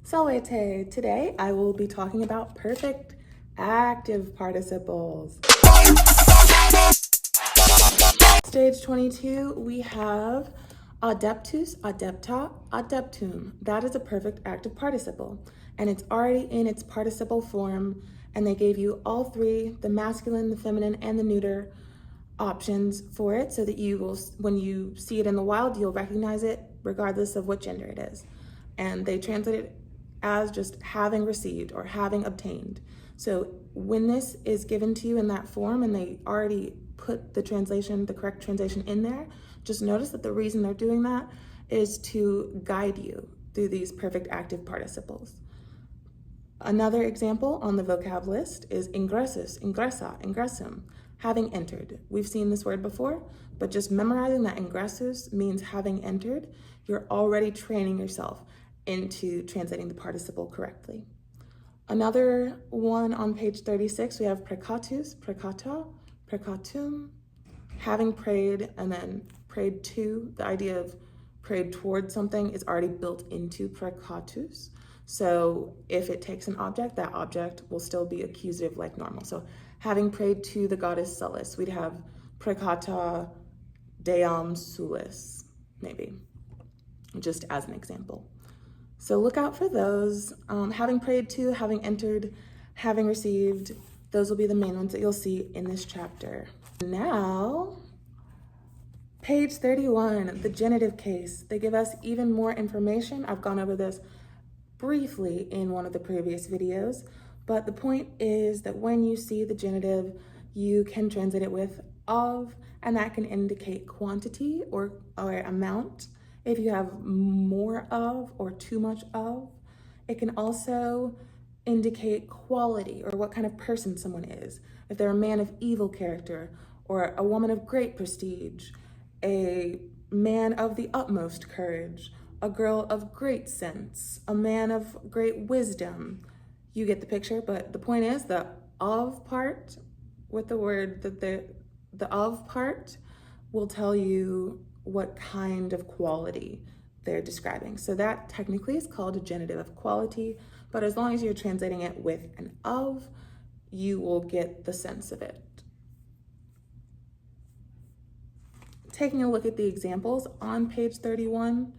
Salve! Today I will be talking about perfect active participles. Stage 22, we have adeptus, adepta, adeptum. That is a perfect active participle, and it's already in its participle form, and they gave you all three, the masculine, the feminine, and the neuter options for it, so that you will, when you see it in the wild, you'll recognize it regardless of what gender it is. And they translate it as just having received or having obtained. So when this is given to you in that form and they already put the translation, the correct translation in there, just notice that the reason they're doing that is to guide you through these perfect active participles. Another example on the vocab list is ingressus, ingressa, ingressum, having entered. We've seen this word before, but just memorizing that ingressus means having entered, you're already training yourself into translating the participle correctly. Another one on page 36, we have precatus, precata, precatum, having prayed and then prayed to. The idea of prayed towards something is already built into precatus. So if it takes an object, that object will still be accusative like normal. So having prayed to the goddess Sulis, we'd have precata deam Sulis, maybe, just as an example. So look out for those. Having prayed to, having entered, having received, those will be the main ones that you'll see in this chapter. Now, page 31, the genitive case. They give us even more information. I've gone over this briefly in one of the previous videos, but the point is that when you see the genitive, you can translate it with of, and that can indicate quantity or amount. If you have more of or too much of, it can also indicate quality or what kind of person someone is. If they're a man of evil character or a woman of great prestige, a man of the utmost courage, a girl of great sense, a man of great wisdom. You get the picture, but the point is the of part with the word that the of part will tell you what kind of quality they're describing. So that technically is called a genitive of quality, but as long as you're translating it with an of, you will get the sense of it. Taking a look at the examples on page 31,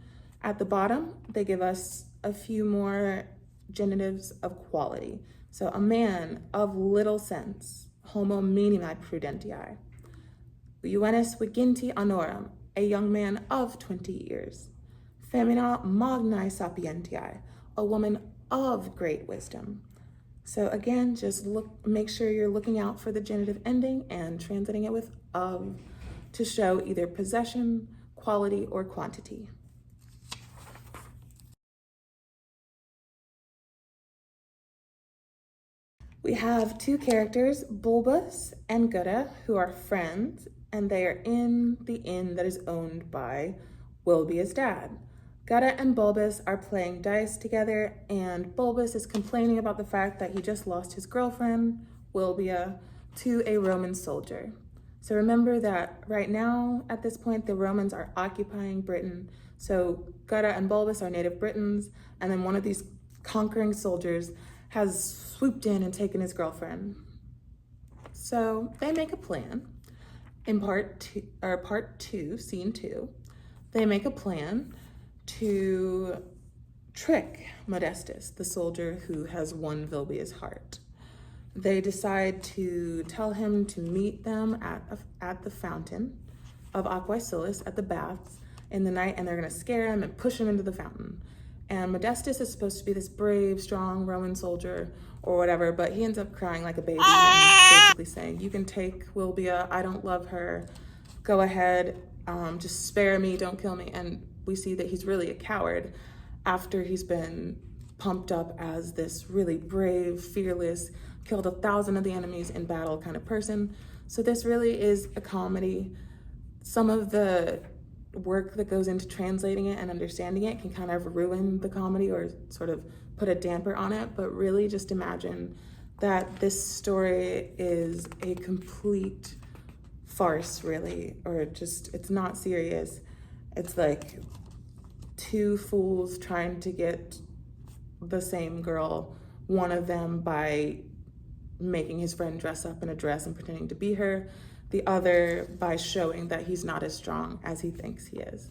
at the bottom, they give us a few more genitives of quality. So a man of little sense, homo minimi prudentii. Juvenes viginti annorum, a young man of 20 years. Femina magnae sapientiae, a woman of great wisdom. So again, just make sure you're looking out for the genitive ending and translating it with of to show either possession, quality, or quantity. We have two characters, Bulbus and Gutta, who are friends, and they are in the inn that is owned by Wilbia's dad. Gutta and Bulbus are playing dice together, and Bulbus is complaining about the fact that he just lost his girlfriend, Wilbia, to a Roman soldier. So remember that right now, at this point, the Romans are occupying Britain. So Gutta and Bulbus are native Britons, and then one of these conquering soldiers has swooped in and taken his girlfriend. So they make a plan. In part two, scene 2, they make a plan to trick Modestus, the soldier who has won Vilbia's heart. They decide to tell him to meet them at the fountain of Aquae Sulis, at the baths, in the night, and they're gonna scare him and push him into the fountain. And Modestus is supposed to be this brave, strong Roman soldier or whatever, but he ends up crying like a baby and basically saying, you can take Wilbia, I don't love her, go ahead, just spare me, don't kill me. And we see that he's really a coward after he's been pumped up as this really brave, fearless, killed 1,000 of the enemies in battle kind of person. So this really is a comedy. Some of the work that goes into translating it and understanding it can kind of ruin the comedy or sort of put a damper on it, but really just imagine that this story is a complete farce, really, or just, it's not serious. It's like two fools trying to get the same girl, one of them by making his friend dress up in a dress and pretending to be her, the other by showing that he's not as strong as he thinks he is.